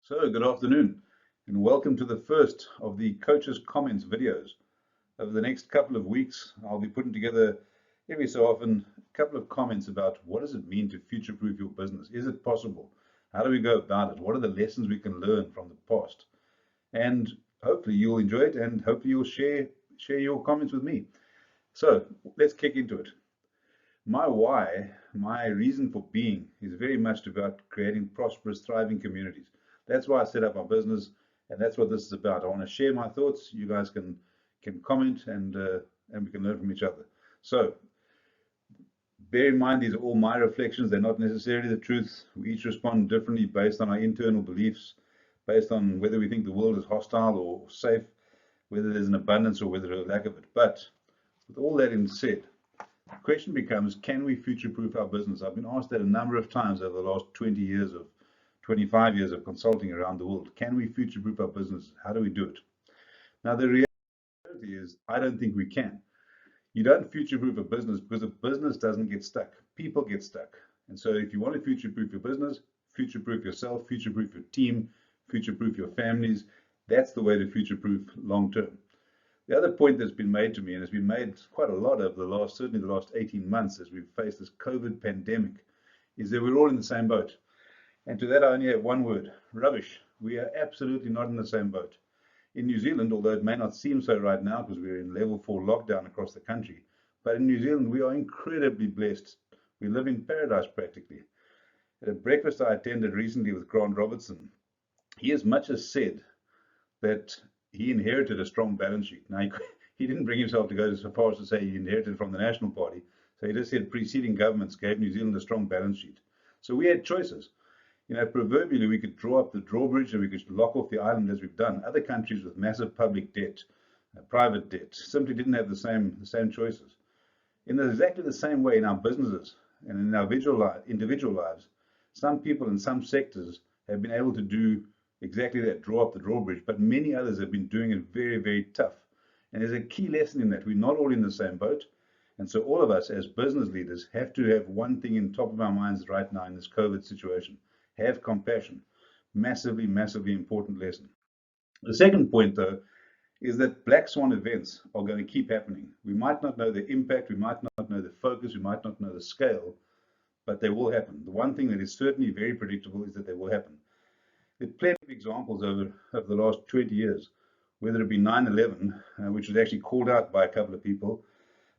So, good afternoon, and welcome to the first of the Coaches Comments videos. Over the next couple of weeks, I'll be putting together every so often a couple of comments about what does it mean to future-proof your business? Is it possible? How do we go about it? What are the lessons we can learn from the past? And hopefully you'll enjoy it, and hopefully you'll share your comments with me. So, let's kick into it. My why, my reason for being, is very much about creating prosperous, thriving communities. That's why I set up my business, and that's what this is about. I want to share my thoughts. You guys can comment, and we can learn from each other. So, bear in mind, these are all my reflections. They're not necessarily the truth. We each respond differently based on our internal beliefs, based on whether we think the world is hostile or safe, whether there's an abundance or whether there's a lack of it. But with all that in said, the question becomes, can we future-proof our business? I've been asked that a number of times over the last 25 years of consulting around the world. Can we future-proof our business? How do we do it? Now, the reality is, I don't think we can. You don't future-proof a business because a business doesn't get stuck. People get stuck. And so if you want to future-proof your business, future-proof yourself, future-proof your team, future-proof your families, that's the way to future-proof long-term. The other point that's been made to me, and it's been made quite a lot over certainly the last 18 months as we've faced this COVID pandemic, is that we're all in the same boat. And to that, I only have one word: rubbish. We are absolutely not in the same boat. In New Zealand, although it may not seem so right now because we're in level 4 lockdown across the country, but in New Zealand, we are incredibly blessed. We live in paradise practically. At a breakfast I attended recently with Grant Robertson, he as much as said that he inherited a strong balance sheet. Now, he didn't bring himself to go so far as to say he inherited from the National Party. So he just said preceding governments gave New Zealand a strong balance sheet. So we had choices. You know, proverbially, we could draw up the drawbridge and we could lock off the island as we've done. Other countries with massive public debt, private debt, simply didn't have the same choices. In exactly the same way in our businesses and in our individual lives, some people in some sectors have been able to do exactly that, draw up the drawbridge, but many others have been doing it very, very tough. And there's a key lesson in that. We're not all in the same boat. And so all of us as business leaders have to have one thing in top of our minds right now in this COVID situation: have compassion. Massively, massively important lesson. The second point, though, is that black swan events are going to keep happening. We might not know the impact, we might not know the focus, we might not know the scale, but they will happen. The one thing that is certainly very predictable is that they will happen. There are plenty of examples over the last 20 years, whether it be 9/11, which was actually called out by a couple of people,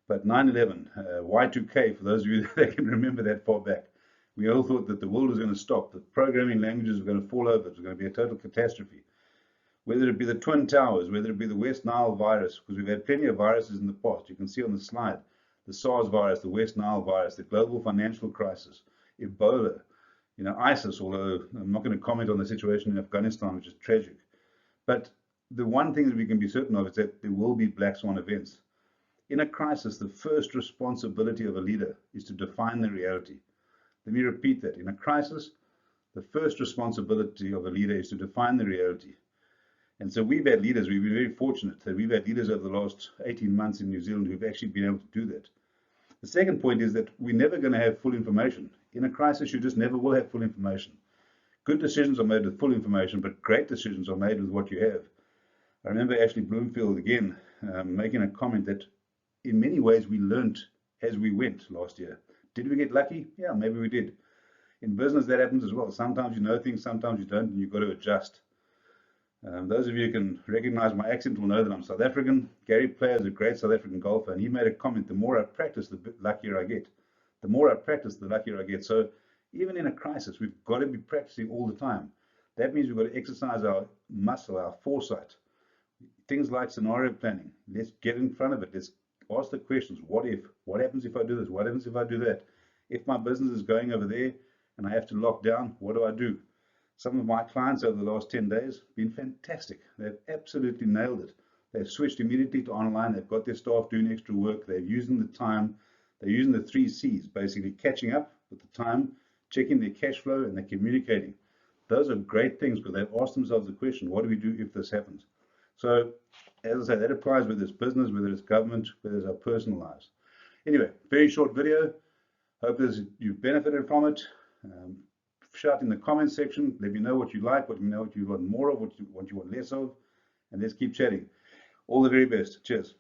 but 9/11, Y2K, for those of you that can remember that far back, we all thought that the world was going to stop, that programming languages were going to fall over, it was going to be a total catastrophe. Whether it be the Twin Towers, whether it be the West Nile virus, because we've had plenty of viruses in the past. You can see on the slide, the SARS virus, the West Nile virus, the global financial crisis, Ebola, you know, ISIS, although I'm not going to comment on the situation in Afghanistan, which is tragic. But the one thing that we can be certain of is that there will be black swan events. In a crisis, the first responsibility of a leader is to define the reality. Let me repeat that. In a crisis, the first responsibility of a leader is to define the reality. And so we've had leaders, we've been very fortunate that we've had leaders over the last 18 months in New Zealand who've actually been able to do that. The second point is that we're never going to have full information. In a crisis, you just never will have full information. Good decisions are made with full information, but great decisions are made with what you have. I remember Ashley Bloomfield again making a comment that in many ways we learned as we went last year. Did we get lucky? Yeah, maybe we did. In business, that happens as well. Sometimes you know things, sometimes you don't, and you've got to adjust. Those of you who can recognize my accent will know that I'm South African. Gary Player is a great South African golfer, and he made a comment: the more I practice, the luckier I get. The more I practice, the luckier I get. So even in a crisis, we've got to be practicing all the time. That means we've got to exercise our muscle, our foresight. Things like scenario planning. Let's get in front of it. Let's ask the questions. What if? What happens if I do this? What happens if I do that? If my business is going over there and I have to lock down, what do I do? Some of my clients over the last 10 days have been fantastic. They've absolutely nailed it. They've switched immediately to online. They've got their staff doing extra work. They're using the time. They're using the 3 C's, basically catching up with the time, checking their cash flow, and they're communicating. Those are great things because they've asked themselves the question, what do we do if this happens? So, as I say, that applies whether it's business, whether it's government, whether it's our personal lives. Anyway, very short video. Hope you've benefited from it. shout in the comments section. Let me know what you like, what you know, what you want more of, what you want less of, and let's keep chatting. All the very best. Cheers.